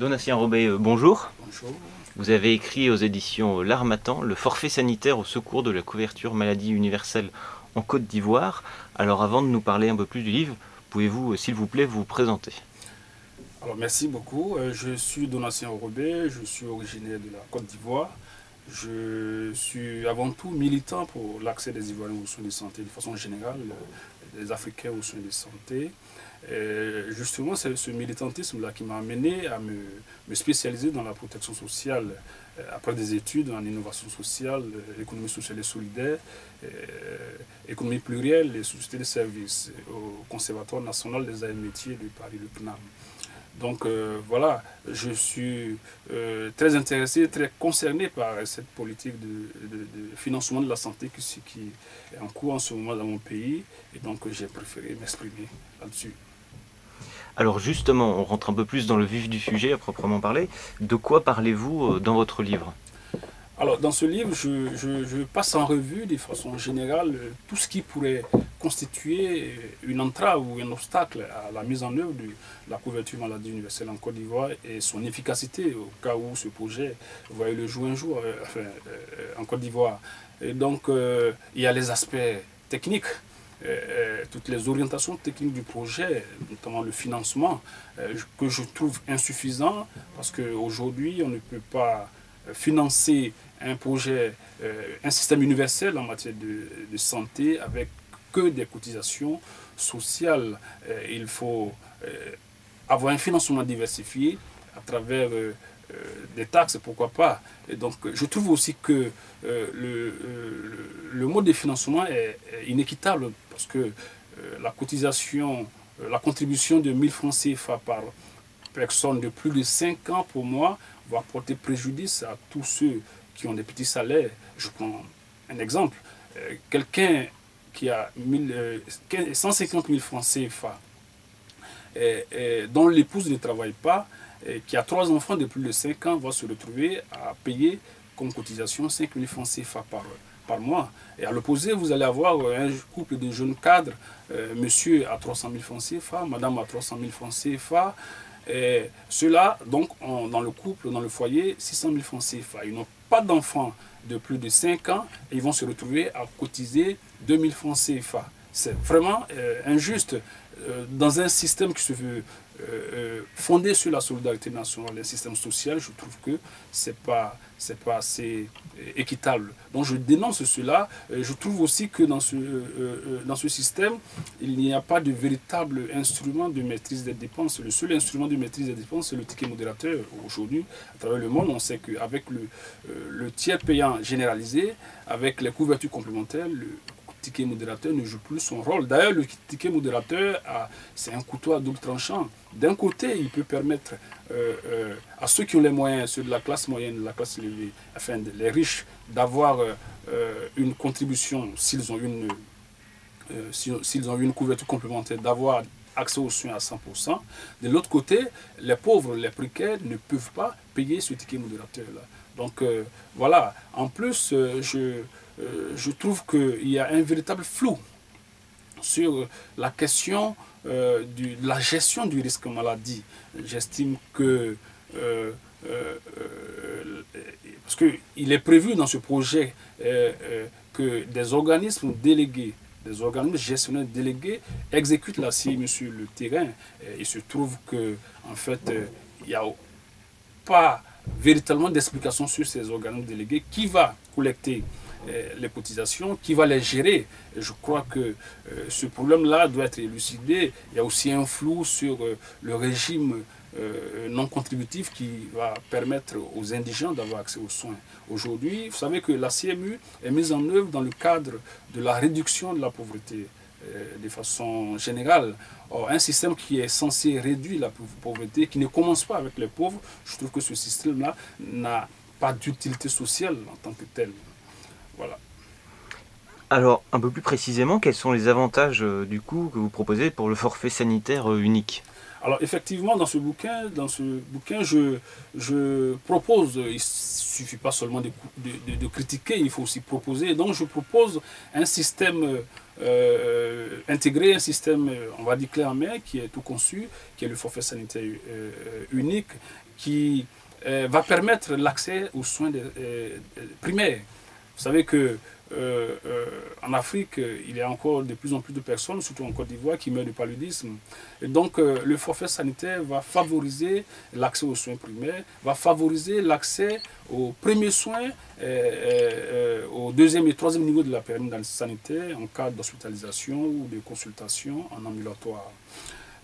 Donatien Robet, bonjour. Bonjour. Vous avez écrit aux éditions L'Harmattan le forfait sanitaire au secours de la couverture maladie universelle en Côte d'Ivoire. Alors avant de nous parler un peu plus du livre, pouvez-vous s'il vous plaît vous présenter? Alors merci beaucoup. Je suis Donatien Robet, je suis originaire de la Côte d'Ivoire. Je suis avant tout militant pour l'accès des Ivoiriens aux soins de santé de façon générale, des Africains aux soins de santé. Et justement, c'est ce militantisme-là qui m'a amené à me spécialiser dans la protection sociale après des études en innovation sociale, économie sociale et solidaire, économie plurielle et société de services au Conservatoire national des arts et métiers de Paris, le CNAM. Donc voilà, je suis très intéressé, très concerné par cette politique de financement de la santé qui est en cours en ce moment dans mon pays. Et donc j'ai préféré m'exprimer là-dessus. Alors justement, on rentre un peu plus dans le vif du sujet à proprement parler. De quoi parlez-vous dans votre livre? Alors dans ce livre, je passe en revue de façon générale tout ce qui pourrait constituer une entrave ou un obstacle à la mise en œuvre de la couverture maladie universelle en Côte d'Ivoire et son efficacité au cas où ce projet voyait le jour un jour en Côte d'Ivoire. Et donc il y a les aspects techniques. Toutes les orientations techniques du projet, notamment le financement, que je trouve insuffisant parce qu'aujourd'hui on ne peut pas financer un projet, un système universel en matière de santé avec que des cotisations sociales. Il faut avoir un financement diversifié à travers des taxes, pourquoi pas. Et donc, je trouve aussi que le mode de financement est inéquitable parce que la cotisation, la contribution de 1000 francs CFA par personne de plus de 5 ans pour moi va porter préjudice à tous ceux qui ont des petits salaires. Je prends un exemple. Quelqu'un qui a 150 000 francs CFA, dont l'épouse ne travaille pas, qui a 3 enfants de plus de 5 ans, va se retrouver à payer comme cotisation 5 000 francs CFA par mois. Et à l'opposé, vous allez avoir un couple de jeunes cadres, monsieur a 300 000 francs CFA, madame a 300 000 francs CFA, et ceux-là, donc, ont dans le couple, dans le foyer, 600 000 francs CFA. Ils n'ont pas d'enfants de plus de 5 ans et ils vont se retrouver à cotiser 2000 francs CFA. C'est vraiment injuste dans un système qui se veut fondé sur la solidarité nationale, un système social. Je trouve que c'est pas assez équitable. Donc je dénonce cela. Je trouve aussi que dans ce système, il n'y a pas de véritable instrument de maîtrise des dépenses. Le seul instrument de maîtrise des dépenses, c'est le ticket modérateur. Aujourd'hui, à travers le monde, on sait qu'avec le tiers payant généralisé, avec les couvertures complémentaires, le ticket modérateur ne joue plus son rôle. D'ailleurs, le ticket modérateur, c'est un couteau à double tranchant. D'un côté, il peut permettre à ceux qui ont les moyens, ceux de la classe moyenne, de la classe élevée, enfin les riches, d'avoir une contribution, s'ils ont une couverture complémentaire, d'avoir accès aux soins à 100%. De l'autre côté, les pauvres, les précaires ne peuvent pas payer ce ticket modérateur-là. Donc voilà, en plus, je trouve qu'il y a un véritable flou sur la question de la gestion du risque maladie. J'estime que, parce qu'il est prévu dans ce projet que des organismes délégués, des organismes gestionnaires délégués exécutent la CMU sur le terrain. Il se trouve que, en fait, il n'y a pas véritablement d'explication sur ces organismes délégués qui va collecter les cotisations, qui va les gérer. Et je crois que ce problème-là doit être élucidé. Il y a aussi un flou sur le régime non contributif qui va permettre aux indigents d'avoir accès aux soins. Aujourd'hui, vous savez que la CMU est mise en œuvre dans le cadre de la réduction de la pauvreté de façon générale. Or, un système qui est censé réduire la pauvreté, qui ne commence pas avec les pauvres, je trouve que ce système-là n'a pas d'utilité sociale en tant que tel. Voilà. Alors, un peu plus précisément, quels sont les avantages du coup que vous proposez pour le forfait sanitaire unique? Alors effectivement, dans ce bouquin, je propose suffit pas seulement de critiquer, il faut aussi proposer. Donc je propose un système intégré, un système, on va dire clé en main, qui est tout conçu, qui est le forfait sanitaire unique, qui va permettre l'accès aux soins primaires. Vous savez que en Afrique, il y a encore de plus en plus de personnes, surtout en Côte d'Ivoire, qui meurent de paludisme. Et donc, le forfait sanitaire va favoriser l'accès aux soins primaires, va favoriser l'accès aux premiers soins, au deuxième et troisième niveau de la pyramide sanitaire, en cas d'hospitalisation ou de consultation en ambulatoire.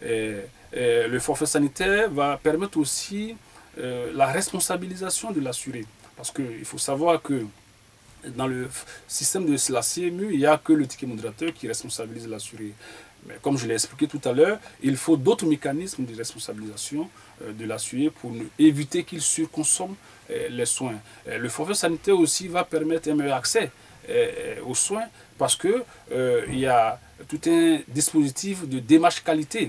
Le forfait sanitaire va permettre aussi la responsabilisation de l'assuré. Parce qu'il faut savoir que dans le système de la CMU, il n'y a que le ticket modérateur qui responsabilise l'assuré. Mais comme je l'ai expliqué tout à l'heure, il faut d'autres mécanismes de responsabilisation de l'assuré pour éviter qu'il surconsomme les soins. Le forfait sanitaire aussi va permettre un meilleur accès aux soins parce qu'il y a tout un dispositif de démarche qualité.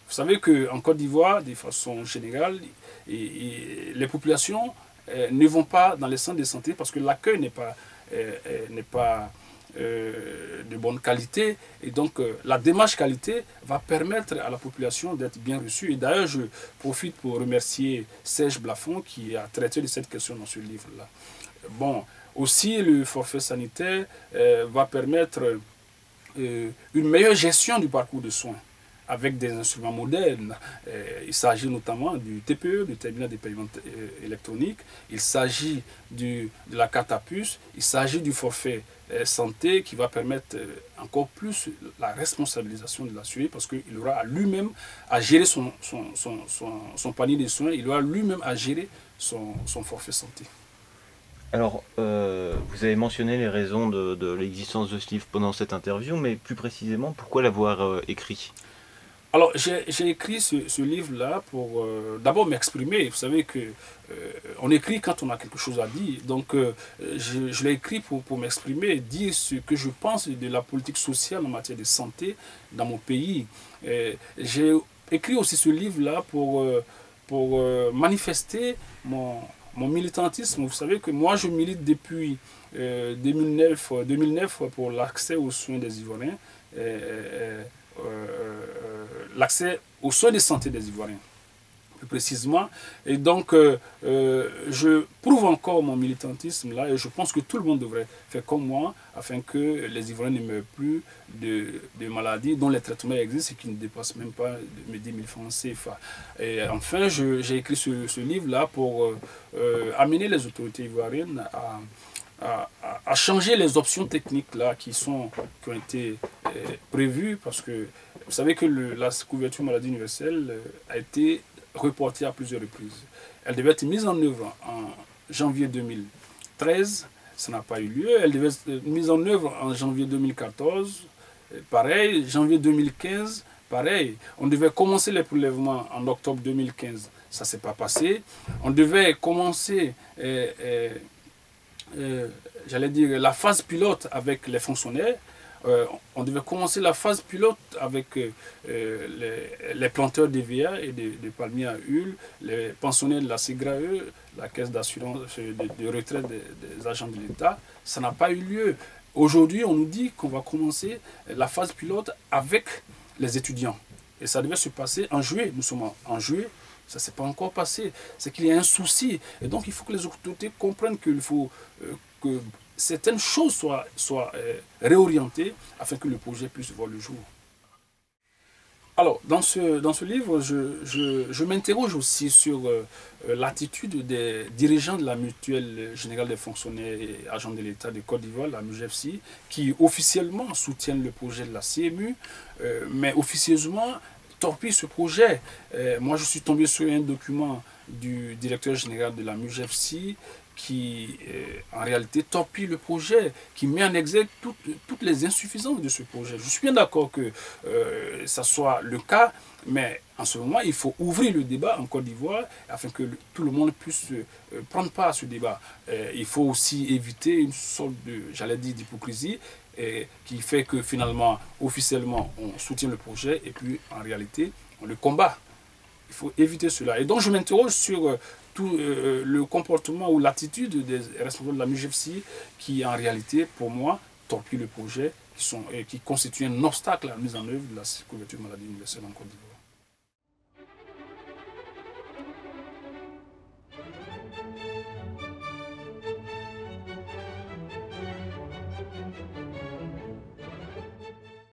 Vous savez qu'en Côte d'Ivoire, de façon générale, les populations ne vont pas dans les centres de santé parce que l'accueil n'est pas de bonne qualité, et donc la démarche qualité va permettre à la population d'être bien reçue. Et d'ailleurs, je profite pour remercier Serge Blafond qui a traité de cette question dans ce livre-là. Bon, aussi le forfait sanitaire va permettre une meilleure gestion du parcours de soins avec des instruments modernes. Il s'agit notamment du TPE, du terminal de paiement électronique. Il s'agit de la carte à puce. Il s'agit du forfait santé qui va permettre encore plus la responsabilisation de l'assuré parce qu'il aura lui-même à gérer son panier de soins. Il aura lui-même à gérer son forfait santé. Alors, vous avez mentionné les raisons de l'existence de ce livre pendant cette interview, mais plus précisément, pourquoi l'avoir écrit ? Alors, j'ai écrit ce livre-là pour d'abord m'exprimer. Vous savez qu'on écrit quand on a quelque chose à dire. Donc, je l'ai écrit pour m'exprimer, dire ce que je pense de la politique sociale en matière de santé dans mon pays. J'ai écrit aussi ce livre-là pour manifester mon militantisme. Vous savez que moi, je milite depuis 2009 pour l'accès aux soins des Ivoiriens. L'accès aux soins de santé des Ivoiriens, plus précisément. Et donc, je prouve encore mon militantisme là, et je pense que tout le monde devrait faire comme moi, afin que les Ivoiriens ne meurent plus de maladies dont les traitements existent et qui ne dépassent même pas 10 000 francs CFA. Et enfin, j'ai écrit ce livre-là pour amener les autorités ivoiriennes à changer les options techniques là, qui ont été prévues, parce que vous savez que la couverture maladie universelle a été reportée à plusieurs reprises. Elle devait être mise en œuvre en janvier 2013, ça n'a pas eu lieu. Elle devait être mise en œuvre en janvier 2014, pareil. Janvier 2015, pareil. On devait commencer les prélèvements en octobre 2015, ça ne s'est pas passé. On devait commencer j'allais dire la phase pilote avec les fonctionnaires. On devait commencer la phase pilote avec les planteurs d'EVA et de palmiers à huile, les pensionnaires de la CGRAE, la caisse d'assurance de retraite des agents de l'État. Ça n'a pas eu lieu. Aujourd'hui, on nous dit qu'on va commencer la phase pilote avec les étudiants. Et ça devait se passer en juillet. Nous sommes en juillet. Ça ne s'est pas encore passé. C'est qu'il y a un souci. Et donc, il faut que les autorités comprennent qu'il faut que certaines choses soient réorientées afin que le projet puisse voir le jour. Alors, dans ce livre, je m'interroge aussi sur l'attitude des dirigeants de la Mutuelle Générale des Fonctionnaires et Agents de l'État de Côte d'Ivoire, la MUGEFSI, qui officiellement soutiennent le projet de la CMU, mais officieusement torpille ce projet. Moi, je suis tombé sur un document du directeur général de la MUGEFSI qui, en réalité, torpille le projet, qui met en exergue toutes les insuffisances de ce projet. Je suis bien d'accord que ça soit le cas, mais en ce moment, il faut ouvrir le débat en Côte d'Ivoire afin que tout le monde puisse prendre part à ce débat. Il faut aussi éviter une sorte de, j'allais dire, d'hypocrisie, qui fait que finalement, officiellement, on soutient le projet et puis en réalité, on le combat. Il faut éviter cela. Et donc, je m'interroge sur tout le comportement ou l'attitude des responsables de la MIGFCI qui, en réalité, pour moi, torpillent le projet, qui constituent un obstacle à la mise en œuvre de la couverture maladie universelle en Côte d'Ivoire.